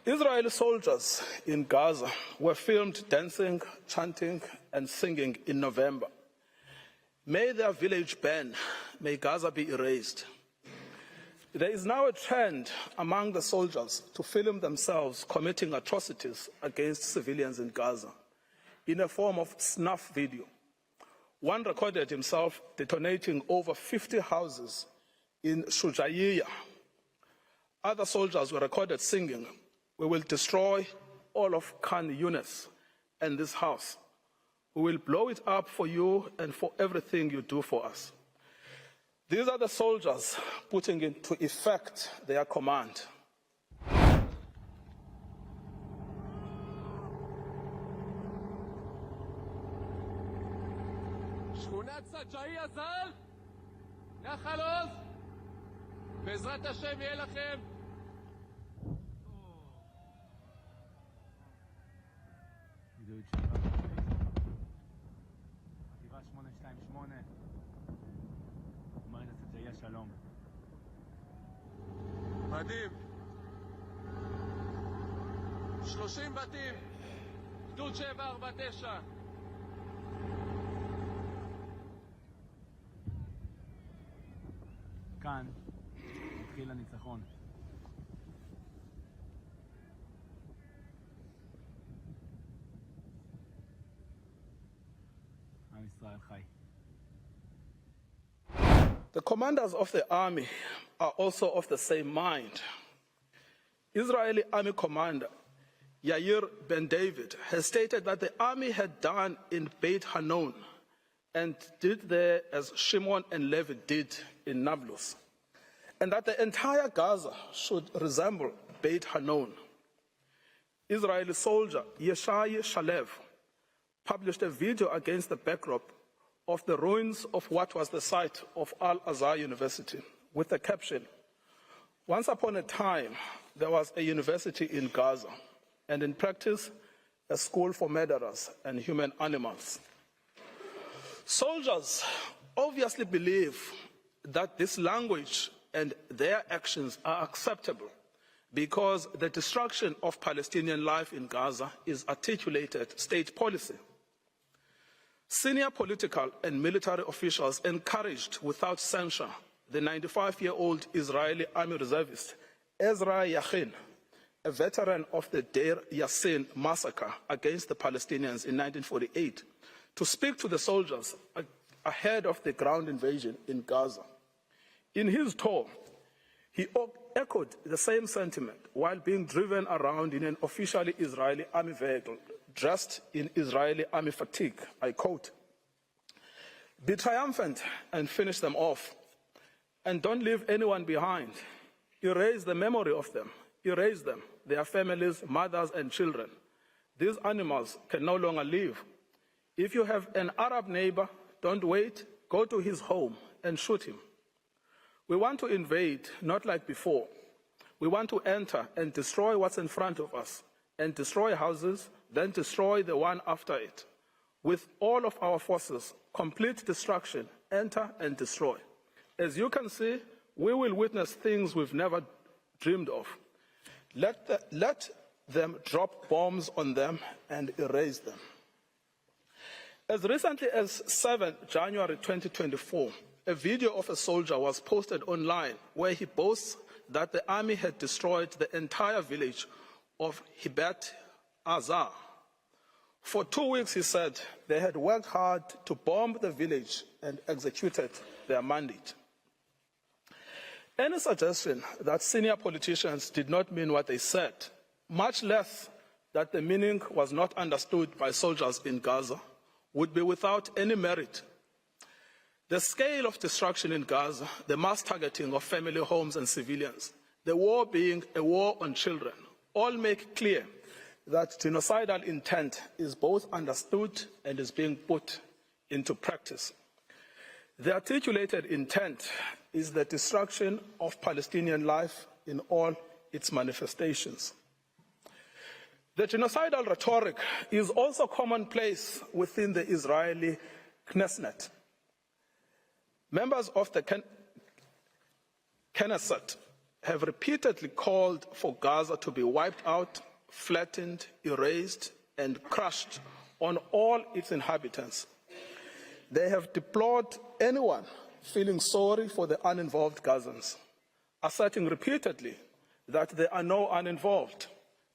Israeli soldiers in Gaza were filmed dancing, chanting, and singing in November. May their village burn, may Gaza be erased. There is now a trend among the soldiers to film themselves committing atrocities against civilians in Gaza in a form of snuff video. One recorded himself detonating over 50 houses in Shujaiya. Other soldiers were recorded singing, "We will destroy all of Khan Yunis and this house. We will blow it up for you and for everything you do for us." These are the soldiers putting into effect their command. שכונת סג'אעיה ז"ל, נחל עוז, בעזרת השם יהיה לכם. גדוד 7, חטיבה 828, אומרת סג'אעיה שלום. מדהים. 30 בתים, גדוד 749. כאן התחיל הניצחון. עם ישראל חי. The commanders of the army are also of the same mind. Israeli army commander Yair Ben David has stated that the army had done in Beit Hanon and did there as Shimon and Levi did in Nablus, and that the entire Gaza should resemble Beit Hanon. Israeli soldier Yeshai Shalev published a video against the backdrop of the ruins of what was the site of Al-Azhar University with the caption, "Once upon a time, there was a university in Gaza, and in practice, a school for murderers and human animals." Soldiers obviously believe that this language and their actions are acceptable because the destruction of Palestinian life in Gaza is articulated state policy. Senior political and military officials encouraged without censure the 95-year-old Israeli army reservist Ezra Yachin, a veteran of the Deir Yassin massacre against the Palestinians in 1948, to speak to the soldiers ahead of the ground invasion in Gaza. In his tour, he echoed the same sentiment while being driven around in an officially Israeli army vehicle dressed in Israeli army fatigue. I quote, "Be triumphant and finish them off, and don't leave anyone behind. Erase the memory of them. Erase them, their families, mothers and children. These animals can no longer live. If you have an Arab neighbor, don't wait, go to his home and shoot him. We want to invade, not like before. We want to enter and destroy what's in front of us, and destroy houses, then destroy the one after it. With all of our forces, complete destruction, enter and destroy. As you can see, we will witness things we've never dreamed of. Let them drop bombs on them and erase them." As recently as 7 January 2024, a video of a soldier was posted online where he boasts that the army had destroyed the entire village of Hibat Azar. For 2 weeks, he said, they had worked hard to bomb the village and executed their mandate. Any suggestion that senior politicians did not mean what they said, much less that the meaning was not understood by soldiers in Gaza, would be without any merit. The scale of destruction in Gaza, the mass targeting of family homes and civilians, the war being a war on children, all make clear that genocidal intent is both understood and is being put into practice. The articulated intent is the destruction of Palestinian life in all its manifestations. The genocidal rhetoric is also commonplace within the Israeli Knesset. Members of the Knesset have repeatedly called for Gaza to be wiped out, flattened, erased, and crushed on all its inhabitants. They have deplored anyone feeling sorry for the uninvolved Gazans, asserting repeatedly that there are no uninvolved,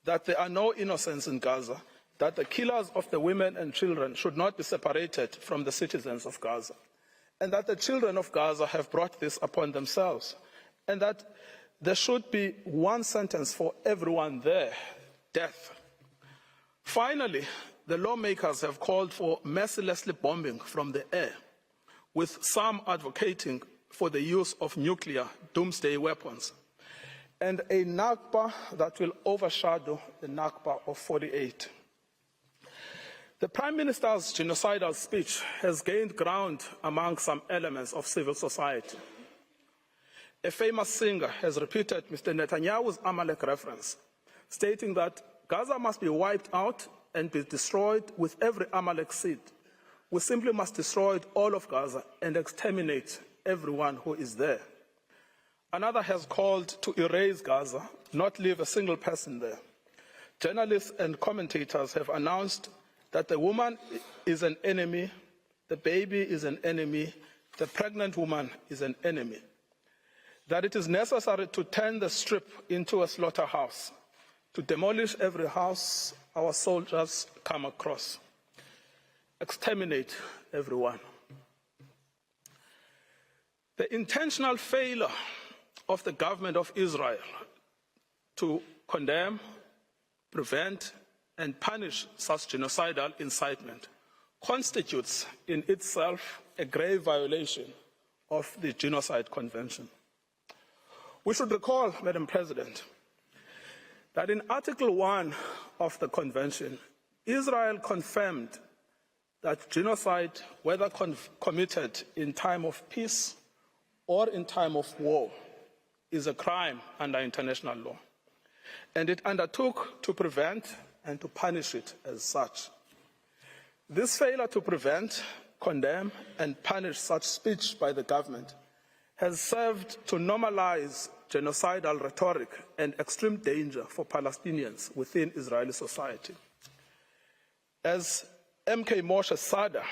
that there are no innocents in Gaza, that the killers of the women and children should not be separated from the citizens of Gaza, and that the children of Gaza have brought this upon themselves, and that there should be one sentence for everyone there, death. Finally, the lawmakers have called for mercilessly bombing from the air, with some advocating for the use of nuclear doomsday weapons, and a Nakba that will overshadow the Nakba of 48. The Prime Minister's genocidal speech has gained ground among some elements of civil society. A famous singer has repeated Mr. Netanyahu's Amalek reference, stating that Gaza must be wiped out and be destroyed with every Amalek seed. We simply must destroy all of Gaza and exterminate everyone who is there. Another has called to erase Gaza, not leave a single person there. Journalists and commentators have announced that the woman is an enemy, the baby is an enemy, the pregnant woman is an enemy. That it is necessary to turn the strip into a slaughterhouse, to demolish every house our soldiers come across, exterminate everyone. The intentional failure of the government of Israel to condemn, prevent, and punish such genocidal incitement constitutes in itself a grave violation of the Genocide Convention. We should recall, Madam President, that in Article 1 of the Convention, Israel confirmed that genocide, whether committed in time of peace or in time of war, is a crime under international law, and it undertook to prevent and to punish it as such. This failure to prevent, condemn, and punish such speech by the government has served to normalize genocidal rhetoric and extreme danger for Palestinians within Israeli society. As MK Moshe Sada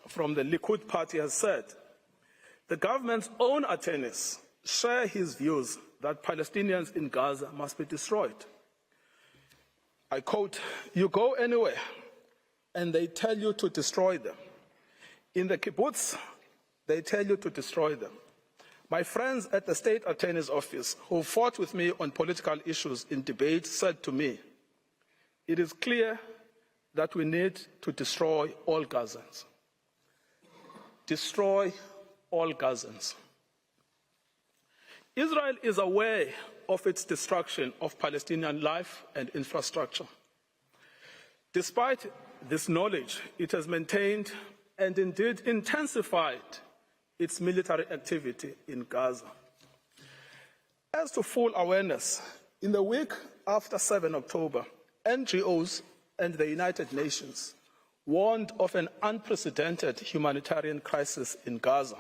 from the Likud party has said, the government's own attorneys share his views that Palestinians in Gaza must be destroyed. I quote, "You go anywhere and they tell you to destroy them. In the kibbutz, they tell you to destroy them. My friends at the state attorney's office who fought with me on political issues in debate said to me, it is clear that we need to destroy all Gazans. Destroy all Gazans." Israel is aware of its destruction of Palestinian life and infrastructure. Despite this knowledge, it has maintained and indeed intensified its military activity in Gaza. As to full awareness, in the week after 7 October, NGOs and the United Nations warned of an unprecedented humanitarian crisis in Gaza.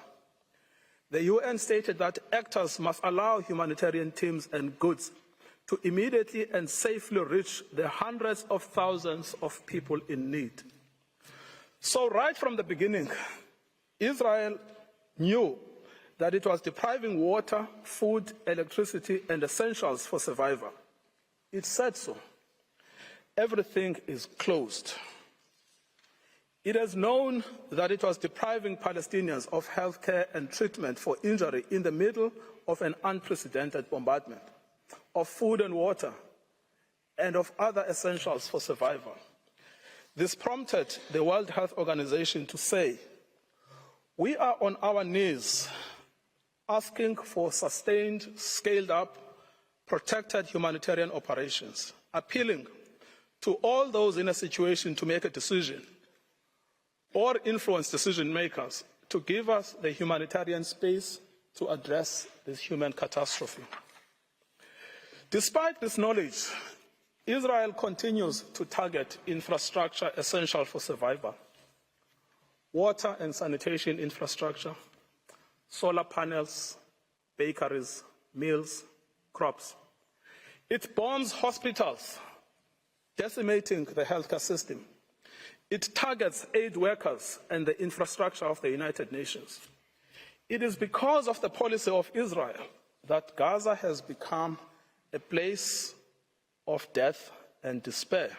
The UN stated that actors must allow humanitarian teams and goods to immediately and safely reach the hundreds of thousands of people in need. So right from the beginning, Israel knew that it was depriving water, food, electricity, and essentials for survival. It said so. Everything is closed. It has known that it was depriving Palestinians of health care and treatment for injury in the middle of an unprecedented bombardment, of food and water, and of other essentials for survival. This prompted the World Health Organization to say, "We are on our knees asking for sustained, scaled-up, protected humanitarian operations, appealing to all those in a situation to make a decision or influence decision makers to give us the humanitarian space to address this human catastrophe." Despite this knowledge, Israel continues to target infrastructure essential for survival: water and sanitation infrastructure, solar panels, bakeries, mills, crops. It bombs hospitals, decimating the healthcare system. It targets aid workers and the infrastructure of the United Nations. It is because of the policy of Israel that Gaza has become a place of death and despair.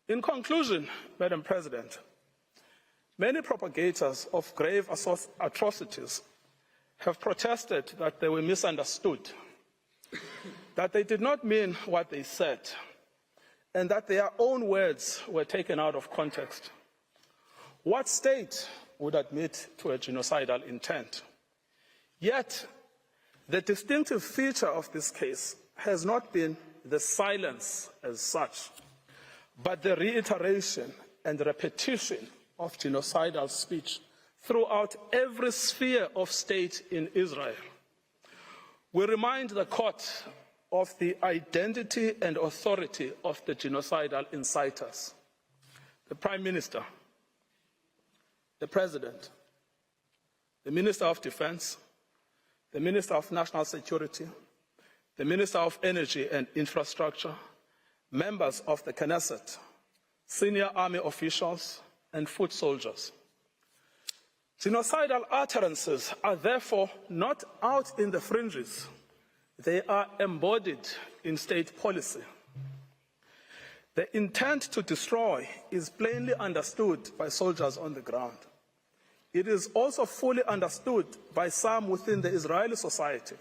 In conclusion, Madam President, many propagators of grave atrocities have protested that they were misunderstood, that they did not mean what they said, and that their own words were taken out of context. What state would admit to a genocidal intent? Yet, the distinctive feature of this case has not been the silence as such, but the reiteration and repetition of genocidal speech throughout every sphere of state in Israel. We remind the court of the identity and authority of the genocidal inciters: the Prime Minister, the President, the Minister of Defense, the Minister of National Security, the Minister of Energy and Infrastructure, members of the Knesset, senior army officials, and foot soldiers. Genocidal utterances are therefore not out in the fringes. They are embodied in state policy. The intent to destroy is plainly understood by soldiers on the ground. It is also fully understood by some within the Israeli society,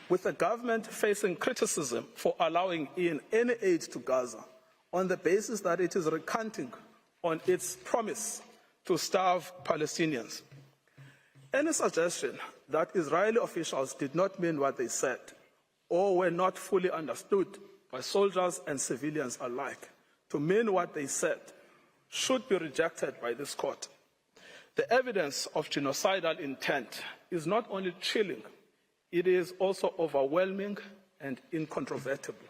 with the government facing criticism for allowing in any aid to Gaza on the basis that it is recanting on its promise to starve Palestinians. Any suggestion that Israeli officials did not mean what they said or were not fully understood by soldiers and civilians alike to mean what they said should be rejected by this court. The evidence of genocidal intent is not only chilling, it is also overwhelming and incontrovertible.